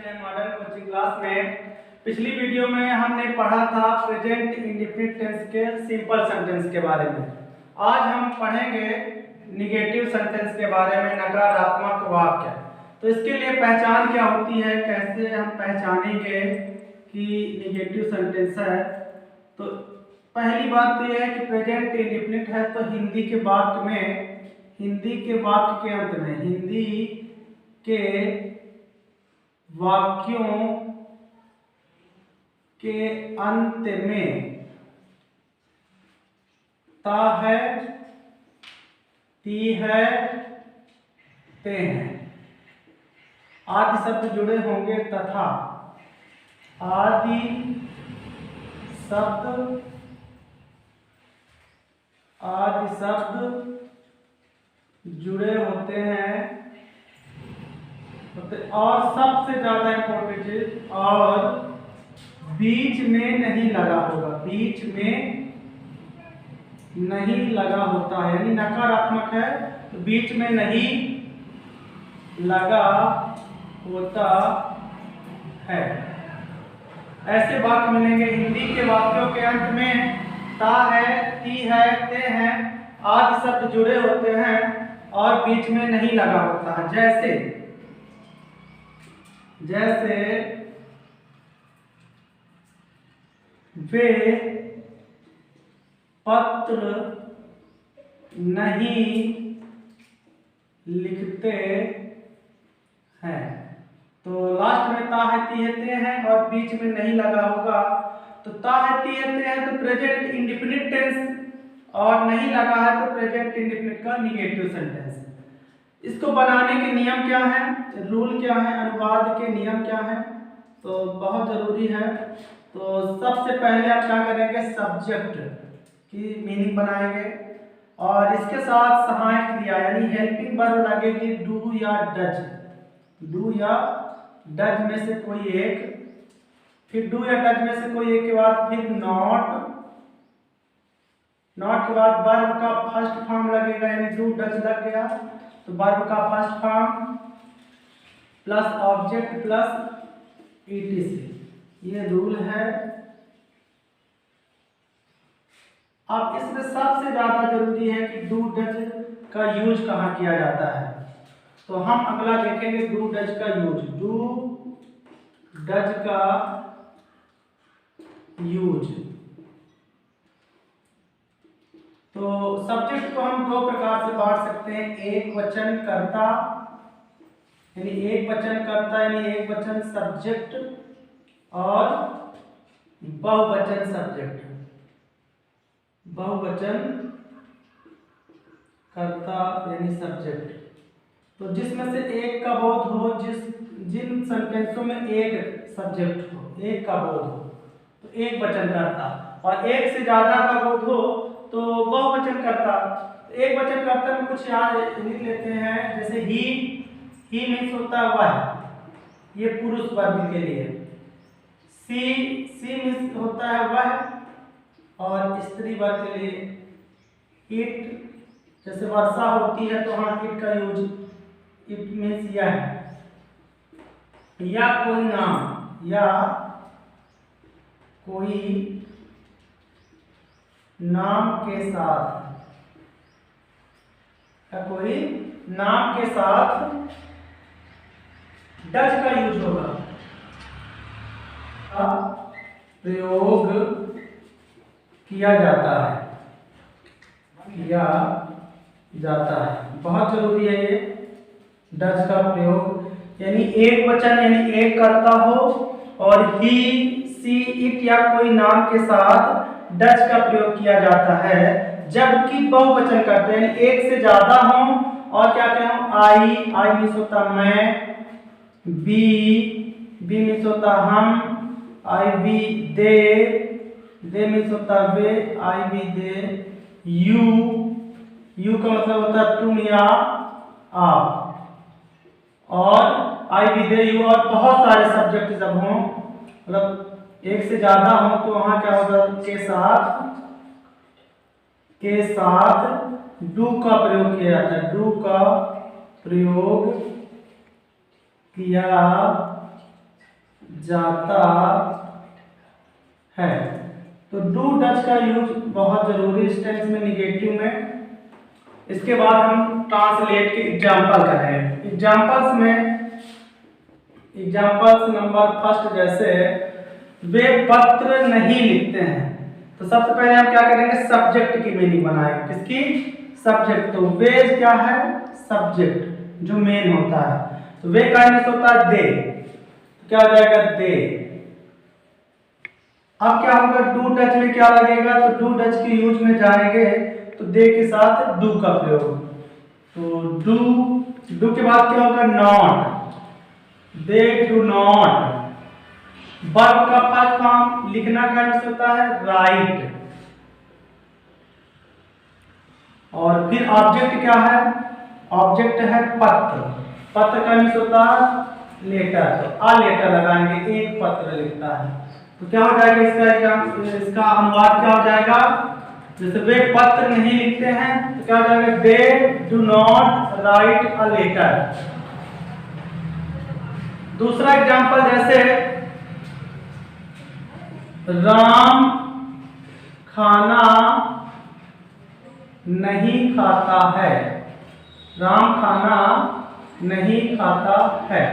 हैं modern coaching class में। पिछली वीडियो में हमने पढ़ा था प्रेजेंट इंडेफिनिट टेंस के सिंपल सेंटेंस के बारे में। आज हम पढ़ेंगे निगेटिव सेंटेंस के बारे में, नकारात्मक वाक्य। तो इसके लिए पहचान क्या होती है, कैसे हम पहचानेंगे कि निगेटिव सेंटेंस है। तो पहली बात तो यह है कि प्रेजेंट इंडेफिनिट है तो हिंदी के वाक्य के अंत में, हिंदी के वाक्यों के अंत में ता है, ती है, ते हैं आदि शब्द जुड़े होंगे तथा आदि शब्द जुड़े होते हैं। और सबसे ज्यादा इंपॉर्टेंट चीज, और बीच में नहीं लगा होगा, बीच में नहीं लगा होता है, यानी नकारात्मक है तो बीच में नहीं लगा होता है। ऐसे वाक्य मिलेंगे हिंदी के वाक्यों के अंत में ता है, ती है, ते हैं आदि शब्द जुड़े होते हैं और बीच में नहीं लगा होता है। जैसे वे पत्र नहीं लिखते हैं, तो लास्ट में ता है, ती है, ते हैं और बीच में नहीं लगा होगा। तो ता है, ती है, ते हैं तो प्रेजेंट इंडेफिनिट टेंस, और नहीं लगा है तो प्रेजेंट इंडेफिनिट का निगेटिव सेंटेंस। इसको बनाने के नियम क्या है, रूल क्या है, अनुवाद के नियम क्या है, तो बहुत जरूरी है। तो सबसे पहले आप क्या करेंगे, सब्जेक्ट की मीनिंग बनाएंगे और इसके साथ सहायक क्रिया यानी हेल्पिंग वर्ब लगेगी डू या डज, डू या डज में से कोई एक, फिर डू या डज में से कोई एक के बाद फिर नॉट के बाद वर्ब का फर्स्ट फॉर्म लगेगा, यानी डू डज लग गया तो वर्ब का first form plus object plus etc, ये रूल है। अब इसमें सबसे ज्यादा जरूरी है कि डू डज का यूज कहाँ किया जाता है, तो हम अगला देखेंगे डू डज का यूज। डू डज का यूज, तो सब्जेक्ट को हम दो प्रकार से बांट सकते हैं, एक वचन कर्ता यानी एक वचन सब्जेक्ट और बहुवचन सब्जेक्ट, बहुवचन कर्ता यानी सब्जेक्ट। तो जिसमें से एक का बोध हो, जिन सेंटेंसों में एक सब्जेक्ट हो, एक का बोध हो तो एक वचन कर्ता, और एक से ज्यादा का बोध हो तो बहुवचन कर्ता। एक वचन कर्ता में कुछ याद लिख लेते हैं, जैसे ही मीन्स होता है वह, ये पुरुष वर्ग के लिए। सी मीन्स होता है वह और स्त्री वर्ग के लिए। इट, जैसे वर्षा होती है तो हाँ इट का यूज, इट मीन्स यह, या कोई नाम, या कोई नाम के साथ, या कोई नाम के साथ डज का यूज होगा, का प्रयोग किया जाता है, बहुत जरूरी है ये डज का प्रयोग। यानी एक वचन यानी एक कर्ता हो और ही, सी, इट या कोई नाम के साथ डज का प्रयोग किया जाता है, जबकि बहुवचन करते हैं एक से ज्यादा हो और क्या क्या हो, आई मीन्स होता मैं, बी मीन्स होता हम, आई बी दे मीन्स होता वे, आई बी दे, यू का मतलब होता है तुम या आप, और आई बी दे यू, और बहुत सारे सब्जेक्ट जब हों, मतलब एक से ज्यादा हो तो वहां क्या होगा, के साथ डू का प्रयोग किया जाता है, डू का प्रयोग किया जाता है। तो डू डच का यूज बहुत जरूरी इस टेंस में, निगेटिव में। इसके बाद हम ट्रांसलेट के एग्जाम्पल करेंगे। एग्जाम्पल्स में एग्जाम्पल्स नंबर फर्स्ट, जैसे वे पत्र नहीं लिखते हैं। तो सबसे पहले हम क्या करेंगे, सब्जेक्ट की मीनिंग बनाएंगे। किसकी? सब्जेक्ट। तो वे क्या है? सब्जेक्ट जो मेन होता है। तो वे का मीनिंग होता है दे, तो क्या हो जाएगा? दे। अब क्या होगा, डू डच में क्या लगेगा? तो डू डच के यूज में जाएंगे तो दे के साथ डू का प्रयोग। तो डू के बाद क्या होगा? Not, they do not. Verb का फर्स्ट फॉर्म लिखना का मीनिंग होता है राइट। और फिर ऑब्जेक्ट क्या है? ऑब्जेक्ट है पत्र। पत्र का मीनिंग होता है लेटर। तो आ लेटर लगाएंगे, एक पत्र लिखता है। तो क्या हो जाएगा इसका अनुवाद क्या हो जाएगा? जैसे वे पत्र नहीं लिखते हैं तो क्या हो जाएगा? They do not write a letter. दूसरा एग्जांपल, जैसे राम खाना नहीं खाता है। राम खाना नहीं खाता है।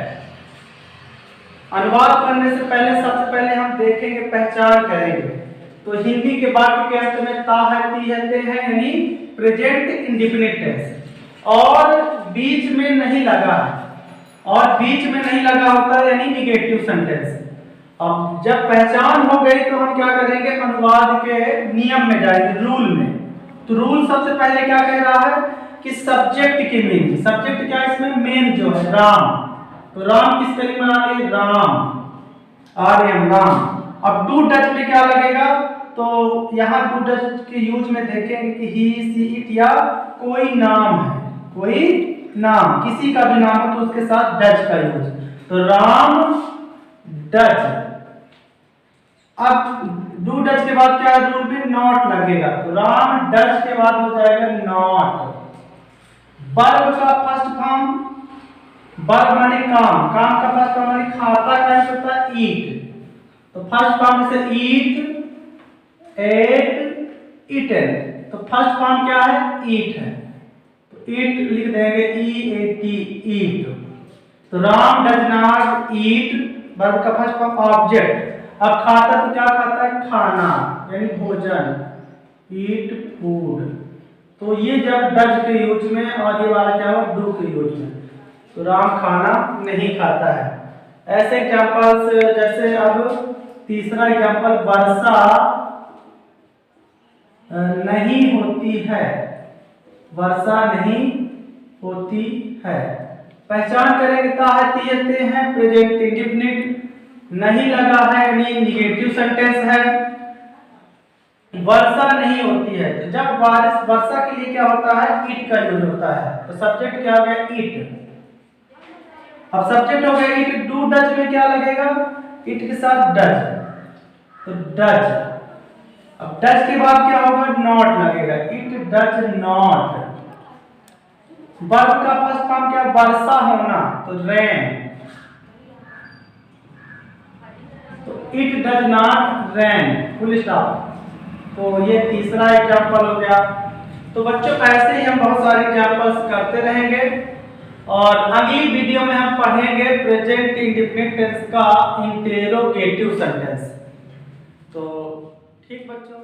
अनुवाद करने से पहले सबसे पहले हम देखेंगे, पहचान करेंगे। तो हिंदी के वाक्य के अंत में ता है, ती है, ते है, यानी प्रेजेंट इंडेफिनिट टेंस। और बीच में नहीं लगा है, और बीच में नहीं लगा होता है यानी निगेटिव सेंटेंस। अब जब पहचान हो गई तो हम क्या करेंगे, अनुवाद के नियम में जाएंगे, रूल में। तो रूल सबसे पहले क्या कह रहा है कि सब्जेक्ट की मीनिंग, सब्जेक्ट क्या है इसमें? मेन जो है राम। तो राम की स्पेलिंग बना लिए राम, आर्यम राम। अब डू डच में क्या लगेगा? तो यहाँ डू डच के यूज में देखेंगे कि ही, सी, इट या कोई नाम है, कोई नाम, किसी का भी नाम हो तो उसके साथ डच का यूज। तो राम डच। अब डू डच के बाद क्या है? रूल में नॉट लगेगा। तो राम डच के बाद हो जाएगा नॉट। वर्ब का फर्स्ट फॉर्म, वर्ब माने काम, काम का फर्स्ट फॉर्म माने खाता का होता है ईट। तो फर्स्ट फॉर्म से ईट, एट, ईटन। तो फर्स्ट फॉर्म क्या है? ईट है। तो ईट लिख देंगे EAT, ईट। तो Ram does not eat, verb का फर्स्ट फॉर्म ऑब्जेक्ट। अब खाता तो क्या खाता है? खाना यानी भोजन, ईट फूड। तो ये जब डज के यूज में, और ये वाला क्या हो? डू के यूज में। तो राम खाना नहीं खाता है। ऐसे एग्जांपल्स, जैसे अब तीसरा एग्जांपल, वर्षा नहीं होती है। वर्षा नहीं होती है। पहचान करेंगे, ता है, ती है, ते है, प्रेजेंट इंडेफिनिट। नहीं लगा है यानी निगेटिव सेंटेंस है। वर्षा नहीं होती है, तो जब बारिश, वर्षा के लिए क्या होता है? इट का यूज होता है। तो सब्जेक्ट क्या हो गया? इट। अब सब्जेक्ट हो गया इट। डू डच में क्या लगेगा? इट के साथ डच, तो डच। अब डच के बाद क्या होगा? नॉट लगेगा, इट डच नॉट। वर्ब का फर्स्ट फॉर्म क्या? वर्षा होना, तो रेन। तो it does not rain, full stop. तो ये तीसरा एग्जांपल हो गया। तो बच्चों ऐसे ही हम बहुत सारे एग्जांपल्स करते रहेंगे, और अगली वीडियो में हम पढ़ेंगे प्रेजेंट इंडेफिनिट टेंस का इंटेरोगेटिव सेंटेंस। तो ठीक बच्चों।